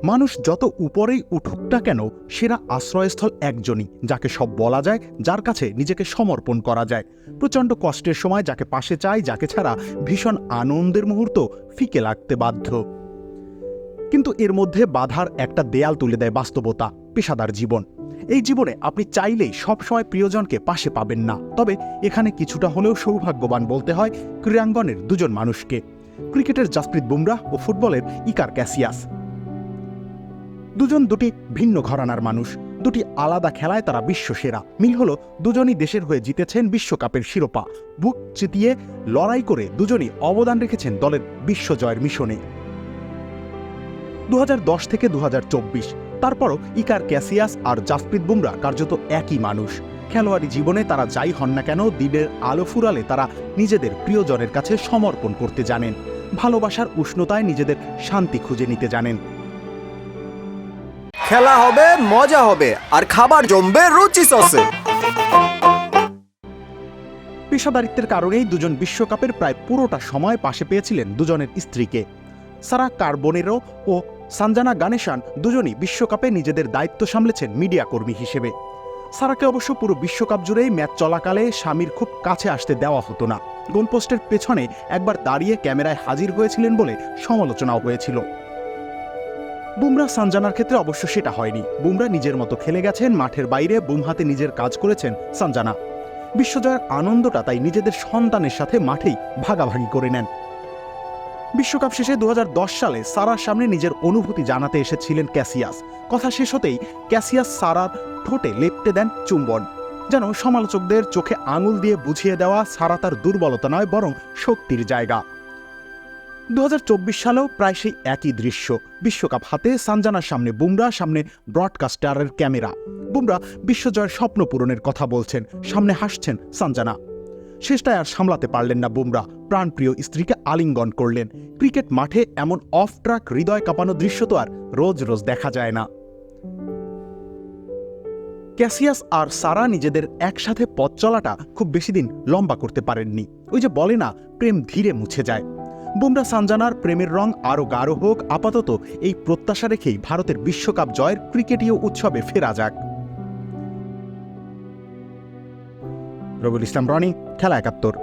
মানুষ যত উপরেই উঠুক না কেন, সেরা আশ্রয়স্থল একজনই, যাকে সব বলা যায়, যার কাছে নিজেকে সমর্পণ করা যায়। প্রচণ্ড কষ্টের সময় যাকে পাশে চাই, যাকে ছাড়া ভীষণ আনন্দের মুহূর্ত ফিকে লাগতে বাধ্য। কিন্তু এর মধ্যে বাধার একটা দেয়াল তুলে দেয় বাস্তবতা, পেশাদার জীবন। এই জীবনে আপনি চাইলেই সবসময় প্রিয়জনকে পাশে পাবেন না। তবে এখানে কিছুটা হলেও সৌভাগ্যবান বলতে হয় ক্রীড়াঙ্গনের দুজন মানুষকে, ক্রিকেটের জাসপ্রীত বুমরাহ ও ফুটবলের ইকার ক্যাসিয়াস। দুজন দুটি ভিন্ন ঘরানার মানুষ, দুটি আলাদা খেলায় তারা বিশ্বসেরা। মিল হলো দুজনই দেশের হয়ে জিতেছেন বিশ্বকাপের শিরোপা, বুক চিতিয়ে লড়াই করে দুজনই অবদান রেখেছেন দলের বিশ্বজয়ের মিশনে। 2010 থেকে 2024, তারপরও ইকার ক্যাসিয়াস আর জাসপ্রীত বুমরাহ কার্যত একই মানুষ। খেলোয়াড়ি জীবনে তারা যাই হন না কেন, দিনের আলো ফুরালে তারা নিজেদের প্রিয়জনের কাছে সমর্পণ করতে জানেন, ভালোবাসার উষ্ণতায় নিজেদের শান্তি খুঁজে নিতে জানেন। খেলা হবে, মজা হবে, আর খাবার জমবে রুচি সসে। পেশাদারিত্বের কারণেই দুজন বিশ্বকাপের প্রায় পুরোটা সময় পাশে পেয়েছিলেন দুজনের স্ত্রীকে। সারা কার্বোনেরো ও সানজানা গানেশান দুজনই বিশ্বকাপে নিজেদের দায়িত্ব সামলেছেন মিডিয়া কর্মী হিসেবে। সারাকে অবশ্য পুরো বিশ্বকাপ জুড়েই ম্যাচ চলাকালে স্বামীর খুব কাছে আসতে দেওয়া হতো না। গোলপোস্টের পেছনে একবার দাঁড়িয়ে ক্যামেরায় হাজির হয়েছিলেন বলে সমালোচনাও হয়েছিল। বুমরাহ সানজানার ক্ষেত্রে অবশ্য সেটা হয়নি। বুমরাহ নিজের মতো খেলে গেছেন, মাঠের বাইরে বুম হাতে নিজের কাজ করেছেন সানজানা। বিশ্বজয়ের আনন্দটা তাই নিজেদের সন্তানের সাথে মাঠেই ভাগাভাগি করে নেন। বিশ্বকাপ শেষে 2010 সালে সারার সামনে নিজের অনুভূতি জানাতে এসেছিলেন ক্যাসিয়াস। কথা শেষ হতেই ক্যাসিয়াস সারার ঠোঁটে লেপ্টে দেন চুম্বন, যেন সমালোচকদের চোখে আঙুল দিয়ে বুঝিয়ে দেওয়া সারা তার দুর্বলতা নয়, বরং শক্তির জায়গা। 2024 সালেও প্রায় সেই একই দৃশ্য। বিশ্বকাপ হাতে সানজানার সামনে বুমরাহ, সামনে ব্রডকাস্টারের ক্যামেরা। বুমরাহ বিশ্বজয়ের স্বপ্ন পূরণের কথা বলছেন, সামনে হাসছেন সানজানা। শেষটায় আর সামলাতে পারলেন না বুমরাহ, প্রাণপ্রিয় স্ত্রীকে আলিঙ্গন করলেন। ক্রিকেট মাঠে এমন অফ ট্র্যাক হৃদয় কাঁপানো দৃশ্য তো আর রোজ রোজ দেখা যায় না। ক্যাসিয়াস আর সারা নিজেদের একসাথে পথ চলাটা খুব বেশি দিন লম্বা করতে পারেননি। ওই যে বলে না, প্রেম ধীরে মুছে যায়। বুমরাহ সানজানার প্রেমের রং আরও গাঢ় হোক, আপাতত এই প্রত্যাশা রেখেই ভারতের বিশ্বকাপ জয়ের ক্রিকেটীয় উৎসবে ফেরা যাক। রবিউল ইসলাম রনি, খেলা ৭১।